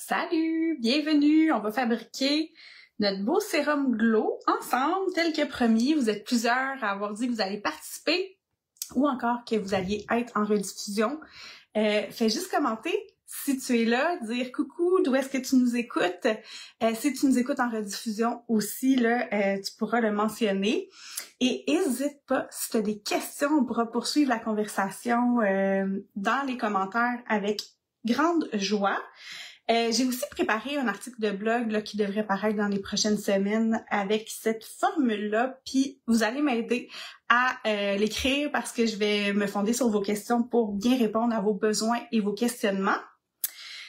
Salut! Bienvenue! On va fabriquer notre beau sérum Glow ensemble, tel que promis. Vous êtes plusieurs à avoir dit que vous allez participer ou encore que vous alliez être en rediffusion. Fais juste commenter si tu es là, dire coucou, d'où est-ce que tu nous écoutes. Si tu nous écoutes en rediffusion aussi, là, tu pourras le mentionner. Et n'hésite pas, si tu as des questions, on pourra poursuivre la conversation dans les commentaires avec grande joie. J'ai aussi préparé un article de blog là, qui devrait paraître dans les prochaines semaines avec cette formule-là, puis vous allez m'aider à l'écrire parce que je vais me fonder sur vos questions pour bien répondre à vos besoins et vos questionnements.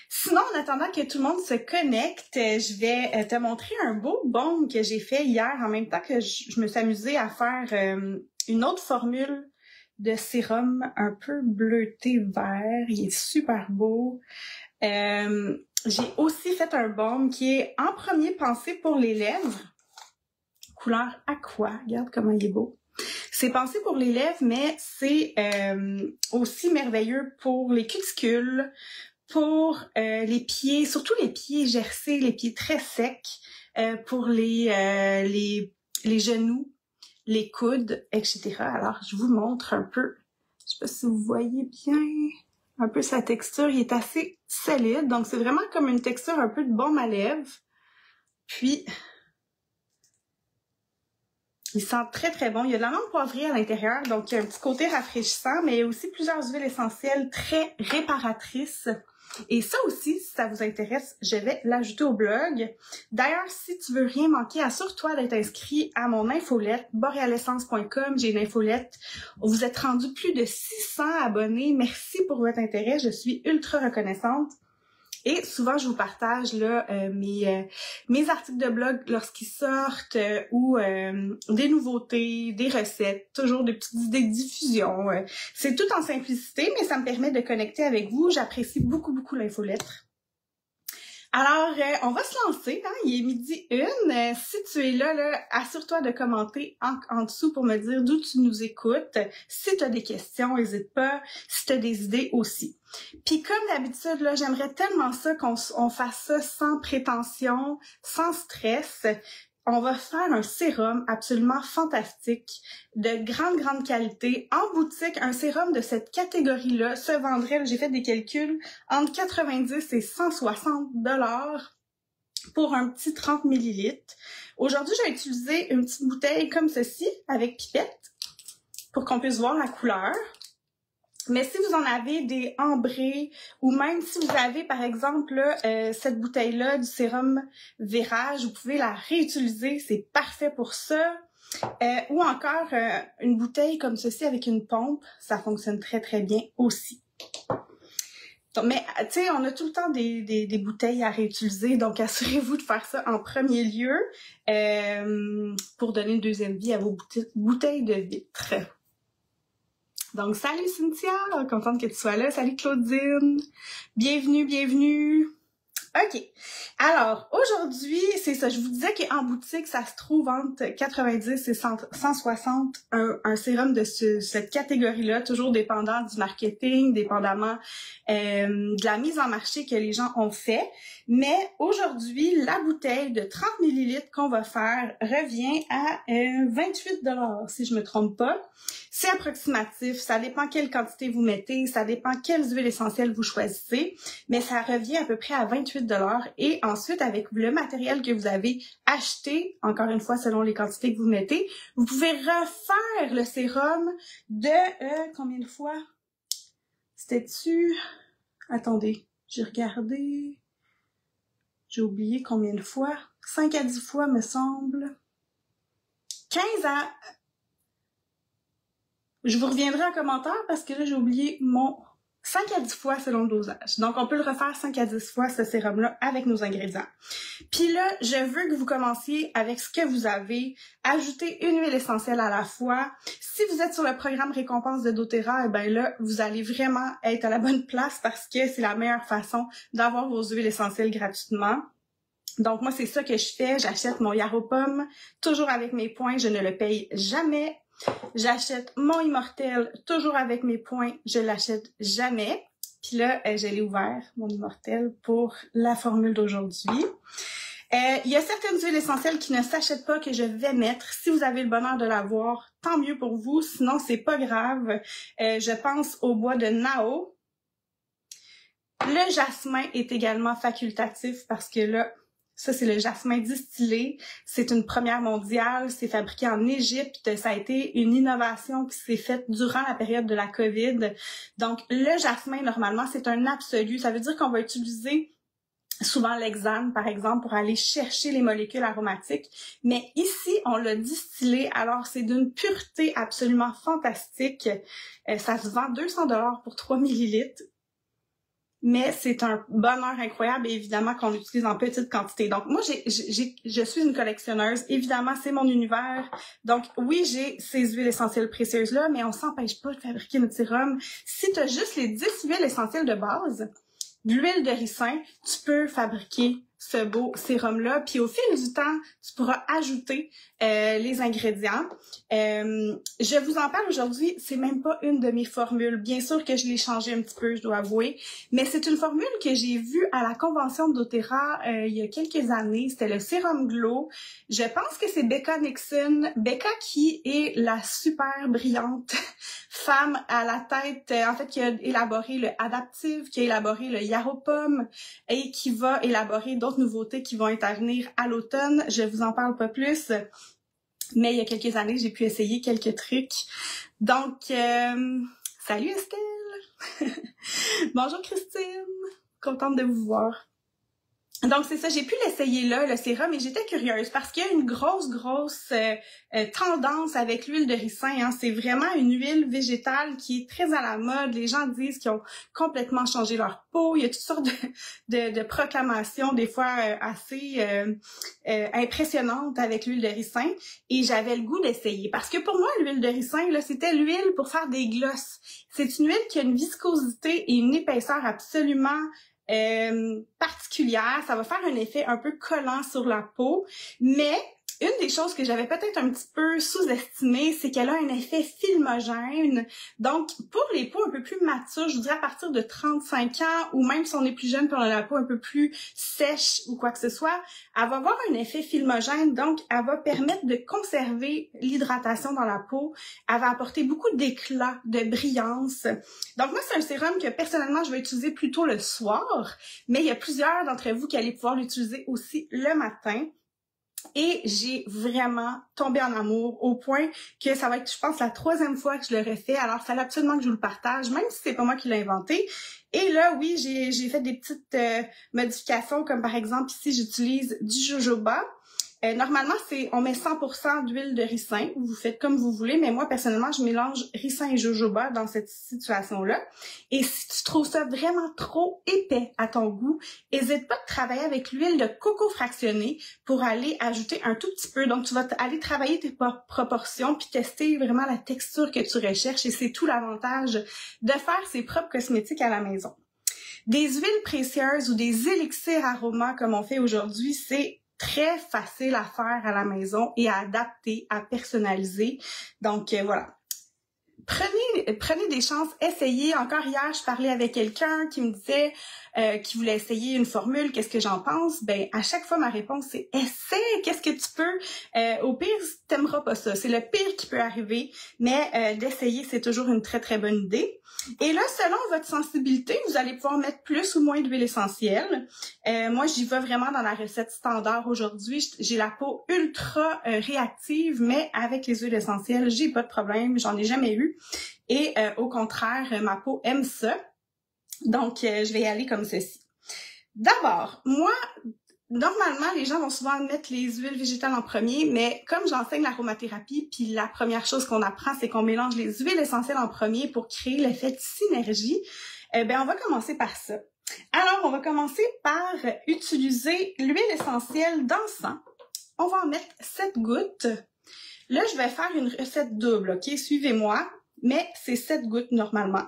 Sinon, en attendant que tout le monde se connecte, je vais te montrer un beau baume que j'ai fait hier en même temps que je me suis amusée à faire une autre formule de sérum un peu bleuté vert. Il est super beau. J'ai aussi fait un baume qui est en premier pensé pour les lèvres. Couleur aqua. Regarde comment il est beau. C'est pensé pour les lèvres, mais c'est aussi merveilleux pour les cuticules, pour les pieds, surtout les pieds gercés, les pieds très secs, pour les genoux, les coudes, etc. Alors, je vous montre un peu. Je sais pas si vous voyez bien un peu sa texture. Il est assez solide, donc c'est vraiment comme une texture un peu de baume à lèvres. Puis, il sent très très bon. Il y a de la menthe poivrée à l'intérieur, donc il y a un petit côté rafraîchissant, mais il y a aussi plusieurs huiles essentielles très réparatrices. Et ça aussi, si ça vous intéresse, je vais l'ajouter au blog. D'ailleurs, si tu veux rien manquer, assure-toi d'être inscrit à mon infolette, borealessence.com. J'ai une infolette. Vous êtes rendu plus de 600 abonnés. Merci pour votre intérêt. Je suis ultra reconnaissante. Et souvent, je vous partage là mes articles de blog lorsqu'ils sortent ou des nouveautés, des recettes, toujours des petites idées de diffusion. C'est tout en simplicité, mais ça me permet de connecter avec vous. J'apprécie beaucoup, beaucoup l'infolettre. Alors, on va se lancer, hein? Il est 12h01. Si tu es là, assure-toi de commenter en dessous pour me dire d'où tu nous écoutes. Si tu as des questions, n'hésite pas. Si tu as des idées aussi. Puis comme d'habitude, là, j'aimerais tellement ça qu'on fasse ça sans prétention, sans stress. On va faire un sérum absolument fantastique, de grande qualité. En boutique, un sérum de cette catégorie-là se vendrait, j'ai fait des calculs, entre 90 et 160 $ pour un petit 30 ml. Aujourd'hui, j'ai utilisé une petite bouteille comme ceci, avec pipette, pour qu'on puisse voir la couleur. Mais si vous en avez des ambrés ou même si vous avez par exemple là, cette bouteille-là du sérum Vérage, vous pouvez la réutiliser, c'est parfait pour ça. Ou encore une bouteille comme ceci avec une pompe, ça fonctionne très très bien aussi. Donc, mais tu sais, on a tout le temps des bouteilles à réutiliser, donc assurez-vous de faire ça en premier lieu pour donner une deuxième vie à vos bouteilles de vitre. Donc, salut Cynthia, contente que tu sois là. Salut Claudine, bienvenue. OK, alors aujourd'hui, c'est ça, je vous disais qu'en boutique, ça se trouve entre 90 et 160, un sérum de cette catégorie-là, toujours dépendant du marketing, dépendamment de la mise en marché que les gens ont fait. Mais aujourd'hui, la bouteille de 30 ml qu'on va faire revient à 28 $, si je me trompe pas. C'est approximatif, ça dépend quelle quantité vous mettez, ça dépend quelles huiles essentielles vous choisissez, mais ça revient à peu près à 28 $. Et ensuite, avec le matériel que vous avez acheté, encore une fois, selon les quantités que vous mettez, vous pouvez refaire le sérum de combien de fois? C'était-tu? Attendez, j'ai regardé. J'ai oublié combien de fois. 5 à 10 fois, me semble. 15 à... Je vous reviendrai en commentaire parce que là, j'ai oublié mon 5 à 10 fois selon le dosage. Donc, on peut le refaire 5 à 10 fois, ce sérum-là, avec nos ingrédients. Puis là, je veux que vous commenciez avec ce que vous avez. Ajoutez une huile essentielle à la fois. Si vous êtes sur le programme récompense de doTERRA, eh bien là, vous allez vraiment être à la bonne place parce que c'est la meilleure façon d'avoir vos huiles essentielles gratuitement. Donc, moi, c'est ça que je fais. J'achète mon Yarrow Pomme, toujours avec mes points. Je ne le paye jamais. J'achète mon Immortel, toujours avec mes points. Je l'achète jamais. Puis là, je l'ai ouvert, mon immortel, pour la formule d'aujourd'hui. Il y a certaines huiles essentielles qui ne s'achètent pas que je vais mettre. Si vous avez le bonheur de l'avoir, tant mieux pour vous. Sinon, c'est pas grave. Je pense au bois de Nao. Le jasmin est également facultatif parce que là, ça, c'est le jasmin distillé. C'est une première mondiale. C'est fabriqué en Égypte. Ça a été une innovation qui s'est faite durant la période de la COVID. Donc, le jasmin, normalement, c'est un absolu. Ça veut dire qu'on va utiliser souvent l'hexane, par exemple, pour aller chercher les molécules aromatiques. Mais ici, on l'a distillé. Alors, c'est d'une pureté absolument fantastique. Ça se vend 200 $ pour 3 millilitres. Mais c'est un bonheur incroyable et évidemment qu'on l'utilise en petite quantité. Donc moi, je suis une collectionneuse. Évidemment, c'est mon univers. Donc oui, j'ai ces huiles essentielles précieuses-là, mais on s'empêche pas de fabriquer notre sérum. Si tu as juste les 10 huiles essentielles de base, de l'huile de ricin, tu peux fabriquer ce beau sérum-là. Puis au fil du temps, tu pourras ajouter les ingrédients. Je vous en parle aujourd'hui, c'est même pas une de mes formules. Bien sûr que je l'ai changée un petit peu, je dois avouer. Mais c'est une formule que j'ai vue à la convention de doTERRA il y a quelques années. C'était le sérum Glow. Je pense que c'est Becca Nixon. Becca qui est la super brillante femme à la tête, en fait, qui a élaboré le Adaptive, qui a élaboré le Yarrow Pomme et qui va élaborer d'autres nouveautés qui vont être à venir à l'automne. Je vous en parle pas plus, mais il y a quelques années, j'ai pu essayer quelques trucs. Donc, salut Estelle! Bonjour Christine! Contente de vous voir. Donc, c'est ça, j'ai pu l'essayer là, le sérum, et j'étais curieuse parce qu'il y a une grosse tendance avec l'huile de ricin. Hein. C'est vraiment une huile végétale qui est très à la mode. Les gens disent qu'ils ont complètement changé leur peau. Il y a toutes sortes de proclamations, des fois assez impressionnantes avec l'huile de ricin. Et j'avais le goût d'essayer. Parce que pour moi, l'huile de ricin, là, c'était l'huile pour faire des glosses. C'est une huile qui a une viscosité et une épaisseur absolument particulière. Ça va faire un effet un peu collant sur la peau, mais une des choses que j'avais peut-être un petit peu sous-estimée, c'est qu'elle a un effet filmogène. Donc, pour les peaux un peu plus matures, je vous dirais à partir de 35 ans, ou même si on est plus jeune puis on a la peau un peu plus sèche ou quoi que ce soit, elle va avoir un effet filmogène. Donc, elle va permettre de conserver l'hydratation dans la peau. Elle va apporter beaucoup d'éclat, de brillance. Donc, moi, c'est un sérum que personnellement, je vais utiliser plutôt le soir, mais il y a plusieurs d'entre vous qui allez pouvoir l'utiliser aussi le matin. Et j'ai vraiment tombé en amour au point que ça va être, je pense, la 3e fois que je le refais. Alors, il fallait absolument que je vous le partage, même si c'est pas moi qui l'ai inventé. Et là, oui, j'ai fait des petites modifications, comme par exemple, ici, j'utilise du jojoba. Normalement, on met 100% d'huile de ricin. Vous faites comme vous voulez, mais moi, personnellement, je mélange ricin et jojoba dans cette situation-là. Et si tu trouves ça vraiment trop épais à ton goût, n'hésite pas à travailler avec l'huile de coco fractionnée pour aller ajouter un tout petit peu. Donc, tu vas aller travailler tes proportions puis tester vraiment la texture que tu recherches. Et c'est tout l'avantage de faire ses propres cosmétiques à la maison. Des huiles précieuses ou des élixirs aromas comme on fait aujourd'hui, c'est très facile à faire à la maison et à adapter, à personnaliser. Donc, voilà. Prenez des chances, essayez. Encore hier, je parlais avec quelqu'un qui me disait qui voulait essayer une formule, qu'est-ce que j'en pense? Ben, à chaque fois, ma réponse, c'est essaie, qu'est-ce que tu peux? Au pire, t'aimeras pas ça. C'est le pire qui peut arriver, mais d'essayer, c'est toujours une très, très bonne idée. Et là, selon votre sensibilité, vous allez pouvoir mettre plus ou moins d'huile essentielle. Moi, j'y vais vraiment dans la recette standard aujourd'hui. J'ai la peau ultra réactive, mais avec les huiles essentielles, j'ai pas de problème, j'en ai jamais eu. Et au contraire, ma peau aime ça. Donc, je vais y aller comme ceci. D'abord, moi, normalement, les gens vont souvent mettre les huiles végétales en premier, mais comme j'enseigne l'aromathérapie, puis la première chose qu'on apprend, c'est qu'on mélange les huiles essentielles en premier pour créer l'effet de synergie, ben on va commencer par ça. Alors, on va commencer par utiliser l'huile essentielle d'encens. On va en mettre 7 gouttes. Là, je vais faire une recette double, ok? Suivez-moi, mais c'est 7 gouttes normalement.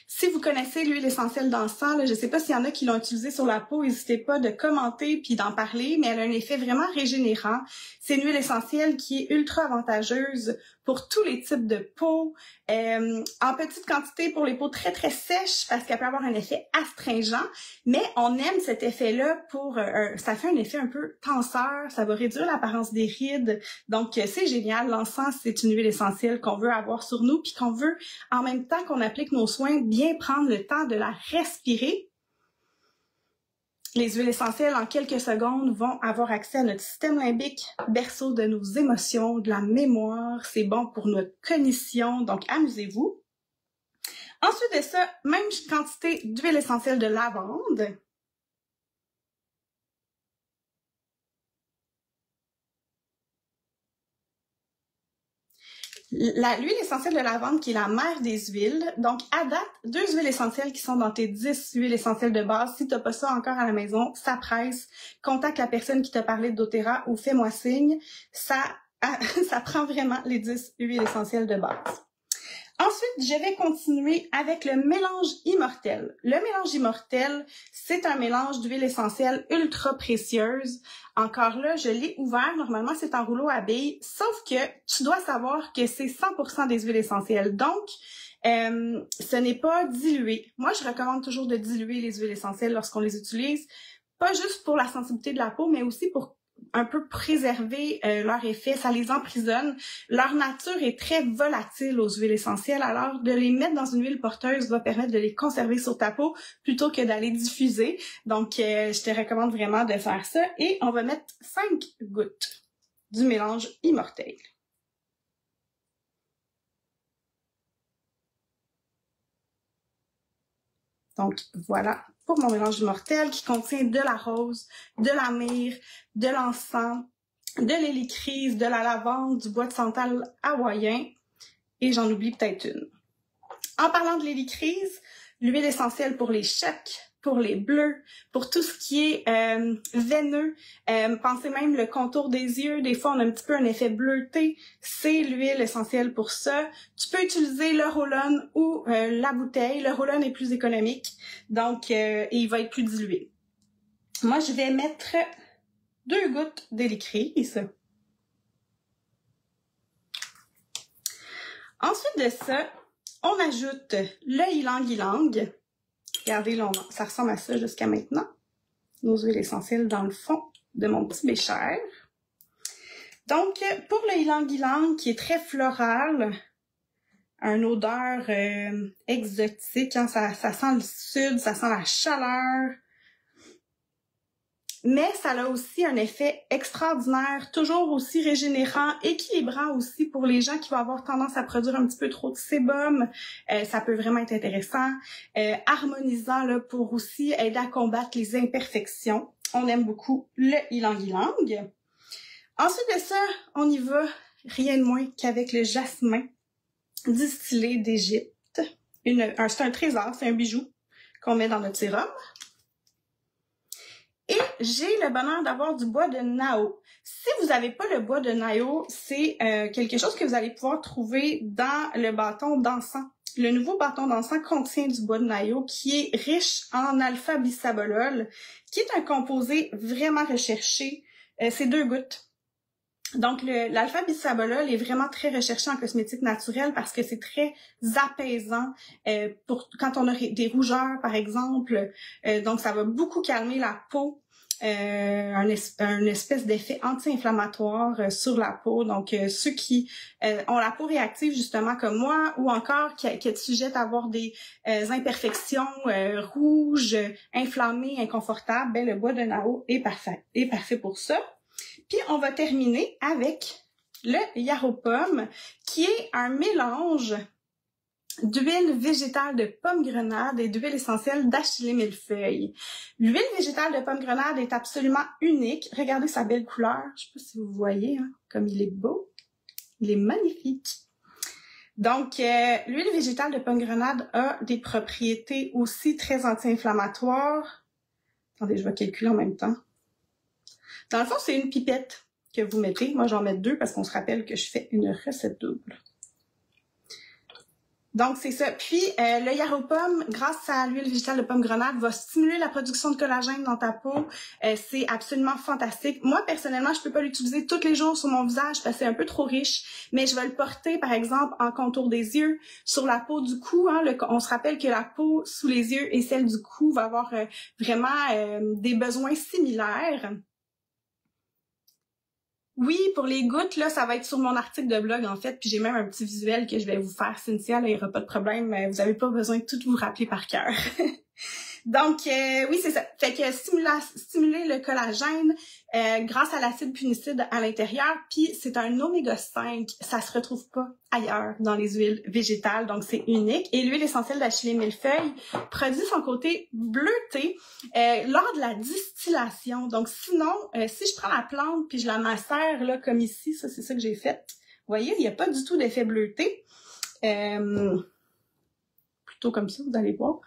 Si vous connaissez l'huile essentielle d'encens, je ne sais pas s'il y en a qui l'ont utilisée sur la peau, n'hésitez pas de commenter puis d'en parler, mais elle a un effet vraiment régénérant. C'est une huile essentielle qui est ultra avantageuse pour tous les types de peau, en petite quantité pour les peaux très très sèches parce qu'elle peut avoir un effet astringent, mais on aime cet effet-là pour, ça fait un effet un peu tenseur, ça va réduire l'apparence des rides, donc c'est génial. L'encens, c'est une huile essentielle qu'on veut avoir sur nous puis qu'on veut, en même temps qu'on applique nos soins, bien prendre le temps de la respirer. Les huiles essentielles, en quelques secondes, vont avoir accès à notre système limbique, berceau de nos émotions, de la mémoire. C'est bon pour notre cognition, donc amusez-vous. Ensuite de ça, même quantité d'huile essentielle de lavande. L'huile essentielle de lavande qui est la mère des huiles. Donc, à date, 2 huiles essentielles qui sont dans tes 10 huiles essentielles de base. Si tu n'as pas ça encore à la maison, ça presse. Contacte la personne qui t'a parlé de doTERRA ou fais-moi signe. Ça prend vraiment les 10 huiles essentielles de base. Ensuite, je vais continuer avec le mélange immortel. Le mélange immortel, c'est un mélange d'huile essentielle ultra précieuse. Encore là, je l'ai ouvert. Normalement, c'est en rouleau à billes. Sauf que tu dois savoir que c'est 100% des huiles essentielles. Donc, ce n'est pas dilué. Moi, je recommande toujours de diluer les huiles essentielles lorsqu'on les utilise. Pas juste pour la sensibilité de la peau, mais aussi pour un peu préserver leur effet, ça les emprisonne. Leur nature est très volatile aux huiles essentielles, alors de les mettre dans une huile porteuse va permettre de les conserver sur ta peau plutôt que d'aller diffuser. Donc, je te recommande vraiment de faire ça. Et on va mettre 5 gouttes du mélange immortel. Donc, voilà pour mon mélange immortel qui contient de la rose, de la myrrhe, de l'encens, de l'hélicryse, de la lavande, du bois de santal hawaïen et j'en oublie peut-être une. En parlant de l'hélicryse, l'huile essentielle pour les chocs, pour les bleus, pour tout ce qui est veineux, pensez même le contour des yeux, des fois on a un petit peu un effet bleuté, c'est l'huile essentielle pour ça. Tu peux utiliser le roll-on ou la bouteille, le roll-on est plus économique, donc et il va être plus dilué. Moi je vais mettre 2 gouttes d'hélicryse. Ensuite de ça, on ajoute le ylang-ylang. Regardez, là, ça ressemble à ça jusqu'à maintenant. Nos huiles essentielles dans le fond de mon petit bécher. Donc, pour le ylang-ylang, qui est très floral, une odeur exotique, hein, ça sent le sud, ça sent la chaleur. Mais ça a aussi un effet extraordinaire, toujours aussi régénérant, équilibrant aussi pour les gens qui vont avoir tendance à produire un petit peu trop de sébum. Ça peut vraiment être intéressant. Harmonisant là, pour aussi aider à combattre les imperfections. On aime beaucoup le ylang-ylang. Ensuite de ça, on y va rien de moins qu'avec le jasmin distillé d'Égypte. C'est un trésor, c'est un bijou qu'on met dans notre sérum. Et j'ai le bonheur d'avoir du bois de Nao. Si vous n'avez pas le bois de Nao, c'est quelque chose que vous allez pouvoir trouver dans le bâton d'encens. Le nouveau bâton d'encens contient du bois de Nao qui est riche en alpha-bisabolol, qui est un composé vraiment recherché. C'est 2 gouttes. Donc, l'alpha-bisabolol est vraiment très recherché en cosmétique naturelle parce que c'est très apaisant pour quand on a des rougeurs, par exemple. Donc, ça va beaucoup calmer la peau. Un espèce d'effet anti-inflammatoire sur la peau. Donc, ceux qui ont la peau réactive, justement, comme moi, ou encore qui est sujette à avoir des imperfections rouges, inflammées, inconfortables, ben, le bois de Nao est parfait pour ça. Puis, on va terminer avec le yarrow pomme, qui est un mélange d'huile végétale de pomme grenade et d'huile essentielle d'achillée millefeuille. L'huile végétale de pomme grenade est absolument unique. Regardez sa belle couleur. Je sais pas si vous voyez, hein, comme il est beau. Il est magnifique. Donc, l'huile végétale de pomme grenade a des propriétés aussi très anti-inflammatoires. Attendez, je vais calculer en même temps. Dans le fond, c'est une pipette que vous mettez. Moi, j'en mets 2 parce qu'on se rappelle que je fais une recette double. Donc, c'est ça. Puis, le Yaropom, grâce à l'huile végétale de pomme grenade, va stimuler la production de collagène dans ta peau. C'est absolument fantastique. Moi, personnellement, je peux pas l'utiliser tous les jours sur mon visage parce que c'est un peu trop riche, mais je vais le porter, par exemple, en contour des yeux, sur la peau du cou. Hein, on se rappelle que la peau sous les yeux et celle du cou va avoir vraiment des besoins similaires. Oui, pour les gouttes, là, ça va être sur mon article de blog, en fait, puis j'ai même un petit visuel que je vais vous faire, Cynthia, là, il n'y aura pas de problème, vous n'avez pas besoin de tout vous rappeler par cœur. Donc, oui, c'est ça. Fait que stimuler le collagène grâce à l'acide punicide à l'intérieur, puis c'est un oméga 5, ça se retrouve pas ailleurs dans les huiles végétales, donc c'est unique. Et l'huile essentielle d'Achillée millefeuille produit son côté bleuté lors de la distillation. Donc sinon, si je prends la plante puis je la macère là comme ici, ça c'est ça que j'ai fait. Vous voyez, il n'y a pas du tout d'effet bleuté. Plutôt comme ça, vous allez voir.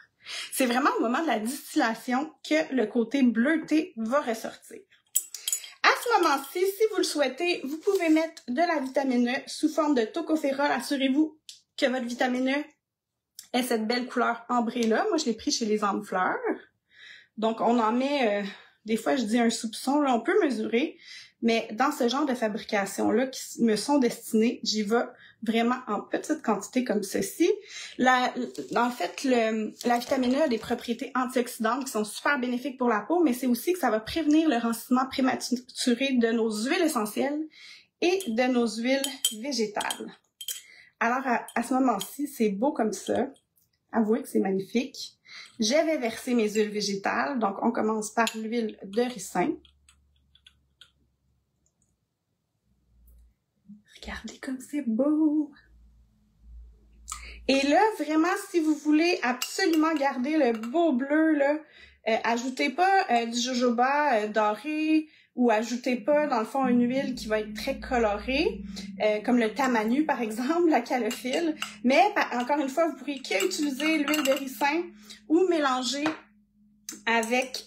C'est vraiment au moment de la distillation que le côté bleuté va ressortir. À ce moment-ci, si vous le souhaitez, vous pouvez mettre de la vitamine E sous forme de tocopherol. Assurez-vous que votre vitamine E ait cette belle couleur ambrée-là. Moi, je l'ai pris chez les Âmes Fleurs. Donc, on en met, des fois, je dis un soupçon, là, on peut mesurer. Mais dans ce genre de fabrication-là qui me sont destinées, j'y vais vraiment en petite quantité comme ceci. En fait, la vitamine E a des propriétés antioxydantes qui sont super bénéfiques pour la peau, mais c'est aussi que ça va prévenir le rancissement prématuré de nos huiles essentielles et de nos huiles végétales. Alors, à ce moment-ci, c'est beau comme ça. Avouez que c'est magnifique. Je vais verser mes huiles végétales. Donc, on commence par l'huile de ricin. Regardez comme c'est beau! Et là, vraiment, si vous voulez absolument garder le beau bleu, là, ajoutez pas du jojoba doré ou ajoutez pas, dans le fond, une huile qui va être très colorée, comme le tamanu, par exemple, la calophylle. Mais, encore une fois, vous pourriez qu'utiliser l'huile de ricin ou mélanger avec...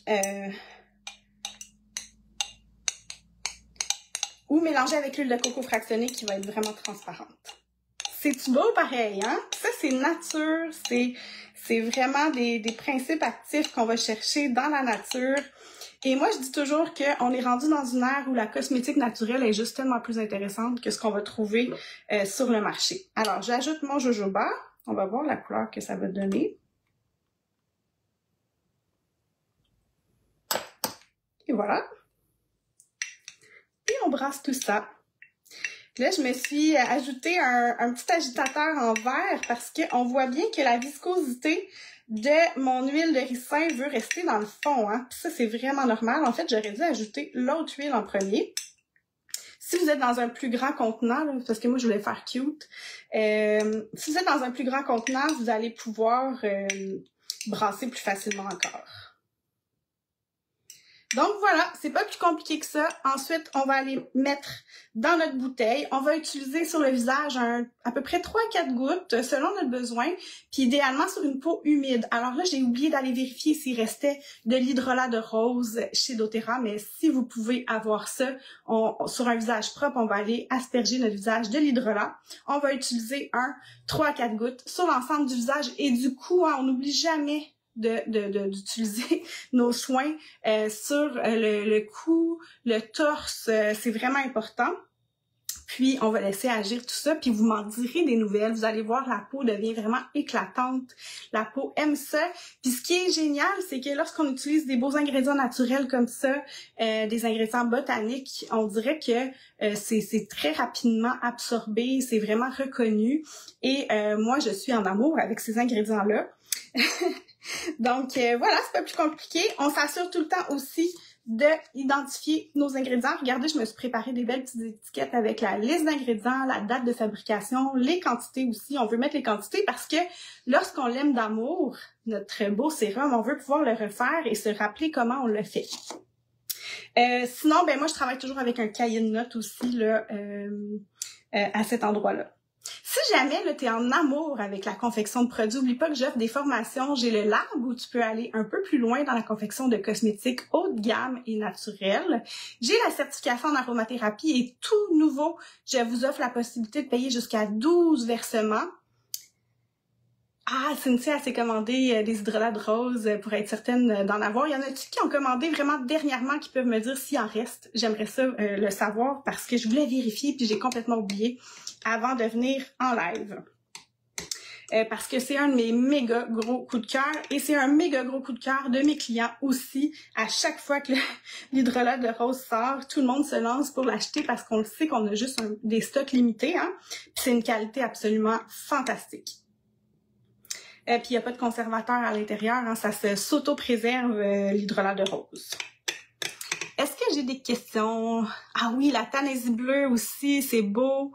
l'huile de coco fractionnée qui va être vraiment transparente. C'est-tu beau pareil, hein? Ça, c'est nature, c'est vraiment des principes actifs qu'on va chercher dans la nature. Et moi, je dis toujours qu'on est rendu dans une ère où la cosmétique naturelle est juste tellement plus intéressante que ce qu'on va trouver sur le marché. Alors, j'ajoute mon jojoba. On va voir la couleur que ça va donner. Et voilà. Et on brasse tout ça. Là, je me suis ajouté un petit agitateur en verre parce qu'on voit bien que la viscosité de mon huile de ricin veut rester dans le fond. Hein? Puis ça, c'est vraiment normal. En fait, j'aurais dû ajouter l'autre huile en premier. Si vous êtes dans un plus grand contenant, là, parce que moi, je voulais faire cute, si vous êtes dans un plus grand contenant, vous allez pouvoir brasser plus facilement encore. Donc voilà, c'est pas plus compliqué que ça. Ensuite, on va aller mettre dans notre bouteille. On va utiliser sur le visage à peu près 3 à 4 gouttes selon notre besoin, puis idéalement sur une peau humide. Alors là, j'ai oublié d'aller vérifier s'il restait de l'hydrolat de rose chez doTERRA, mais si vous pouvez avoir ça sur un visage propre, on va aller asperger notre visage de l'hydrolat. On va utiliser 3 à 4 gouttes sur l'ensemble du visage et du cou. Hein, on n'oublie jamais d'utiliser nos soins sur le cou, le torse, c'est vraiment important. Puis, on va laisser agir tout ça, puis vous m'en direz des nouvelles. Vous allez voir, la peau devient vraiment éclatante. La peau aime ça. Puis, ce qui est génial, c'est que lorsqu'on utilise des beaux ingrédients naturels comme ça, des ingrédients botaniques, on dirait que c'est très rapidement absorbé, c'est vraiment reconnu. Et moi, je suis en amour avec ces ingrédients-là. Donc, voilà, c'est pas plus compliqué. On s'assure tout le temps aussi d'identifier nos ingrédients. Regardez, je me suis préparé des belles petites étiquettes avec la liste d'ingrédients, la date de fabrication, les quantités aussi. On veut mettre les quantités parce que lorsqu'on l'aime d'amour, notre beau sérum, on veut pouvoir le refaire et se rappeler comment on le fait. Sinon, ben moi, je travaille toujours avec un cahier de notes aussi là, à cet endroit-là. Si jamais tu es en amour avec la confection de produits, n'oublie pas que j'offre des formations. J'ai le lab où tu peux aller un peu plus loin dans la confection de cosmétiques haut de gamme et naturelle. J'ai la certification en aromathérapie et tout nouveau, je vous offre la possibilité de payer jusqu'à 12 versements. Ah, Cynthia s'est commandé des hydrolats de rose pour être certaine d'en avoir. Il y en a-tu qui ont commandé vraiment dernièrement qui peuvent me dire s'il en reste? J'aimerais ça le savoir parce que je voulais vérifier puis j'ai complètement oublié avant de venir en live. Parce que c'est un de mes méga gros coups de cœur et c'est un méga gros coup de cœur de mes clients aussi. À chaque fois que l'hydrolat de rose sort, tout le monde se lance pour l'acheter parce qu'on le sait qu'on a juste des stocks limités, hein. Puis c'est une qualité absolument fantastique. Puis il n'y a pas de conservateur à l'intérieur, hein, ça se s'auto-préserve l'hydrolat de rose. Est-ce que j'ai des questions? Ah oui, la Tanaisie bleue aussi, c'est beau.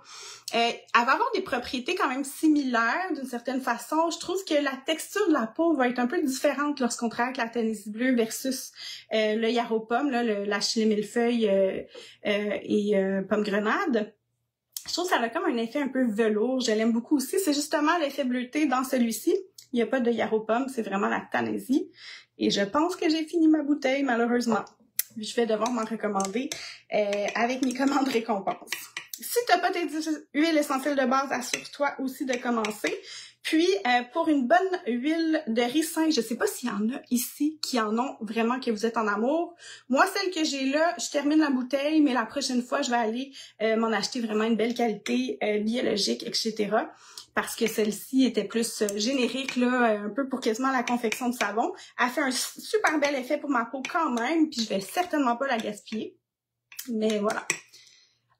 Elle va avoir des propriétés quand même similaires d'une certaine façon. Je trouve que la texture de la peau va être un peu différente lorsqu'on travaille avec la Tanaisie bleue versus le yarrow pomme, là, la chili millefeuille et pomme grenade. Je trouve que ça a comme un effet un peu velours. Je l'aime beaucoup aussi. C'est justement l'effet bleuté dans celui-ci. Il n'y a pas de yarrow pomme, c'est vraiment la Tanaisie. Et je pense que j'ai fini ma bouteille, malheureusement. Je vais devoir m'en recommander avec mes commandes récompenses. Si tu n'as pas tes huiles essentielles de base, assure-toi aussi de commencer. Puis, pour une bonne huile de ricin, je ne sais pas s'il y en a ici qui en ont vraiment, que vous êtes en amour. Moi, celle que j'ai là, je termine la bouteille, mais la prochaine fois, je vais aller m'en acheter vraiment une belle qualité, biologique, etc. Parce que celle-ci était plus générique, là, un peu pour quasiment la confection de savon. Elle fait un super bel effet pour ma peau quand même, puis je vais certainement pas la gaspiller. Mais voilà.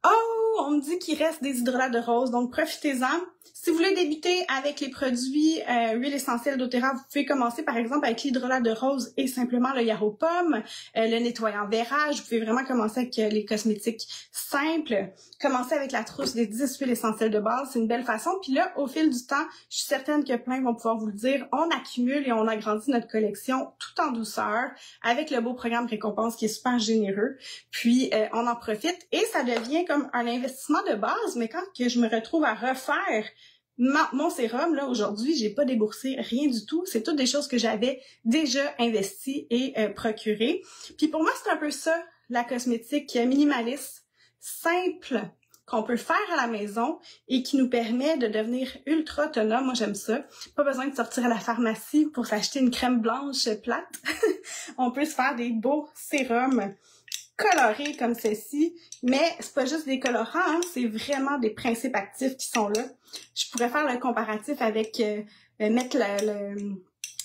Oh, on me dit qu'il reste des hydrolats de rose, donc profitez-en. Si vous voulez débuter avec les produits huile essentielle doTERRA, vous pouvez commencer par exemple avec l'hydrolat de rose et simplement le yarrow pomme, le nettoyant verrage. Vous pouvez vraiment commencer avec les cosmétiques simples. Commencer avec la trousse des 10 huiles essentielles de base, c'est une belle façon. Puis là, au fil du temps, je suis certaine que plein vont pouvoir vous le dire, on accumule et on agrandit notre collection tout en douceur avec le beau programme récompense qui est super généreux. Puis on en profite et ça devient comme un investissement de base, mais quand que je me retrouve à refaire mon sérum, là, aujourd'hui, j'ai pas déboursé rien du tout. C'est toutes des choses que j'avais déjà investies et procurées. Puis pour moi, c'est un peu ça, la cosmétique minimaliste, simple, qu'on peut faire à la maison et qui nous permet de devenir ultra autonome. Moi, j'aime ça. Pas besoin de sortir à la pharmacie pour s'acheter une crème blanche plate. On peut se faire des beaux sérums colorés comme ceci, mais c'est pas juste des colorants, hein, c'est vraiment des principes actifs qui sont là. Je pourrais faire le comparatif avec mettre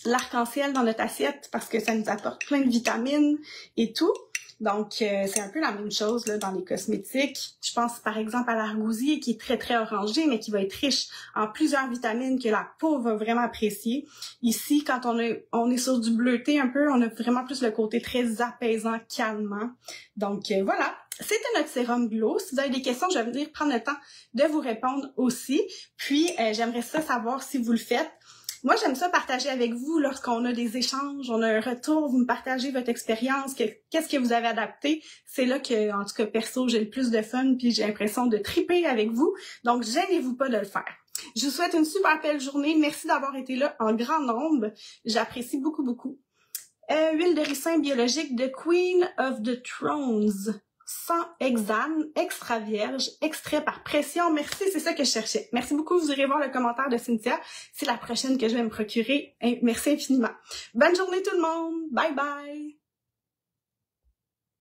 l'arc-en-ciel dans notre assiette parce que ça nous apporte plein de vitamines et tout. Donc, c'est un peu la même chose là dans les cosmétiques. Je pense par exemple à l'argousier qui est très très orangé, mais qui va être riche en plusieurs vitamines que la peau va vraiment apprécier. Ici, quand on est sur du bleuté un peu, on a vraiment plus le côté très apaisant, calmant. Donc voilà, c'était notre sérum Glow. Si vous avez des questions, je vais venir prendre le temps de vous répondre aussi. Puis, j'aimerais ça savoir si vous le faites. Moi, j'aime ça partager avec vous lorsqu'on a des échanges, on a un retour, vous me partagez votre expérience, qu'est-ce que vous avez adapté. C'est là que, en tout cas, perso, j'ai le plus de fun puis j'ai l'impression de triper avec vous. Donc, gênez-vous pas de le faire. Je vous souhaite une super belle journée. Merci d'avoir été là en grand nombre. J'apprécie beaucoup, beaucoup. Huile de ricin biologique de Queen of the Thrones. Sans hexane, extra vierge, extrait par pression. Merci, c'est ça que je cherchais. Merci beaucoup. Vous irez voir le commentaire de Cynthia. C'est la prochaine que je vais me procurer. Merci infiniment. Bonne journée tout le monde. Bye bye.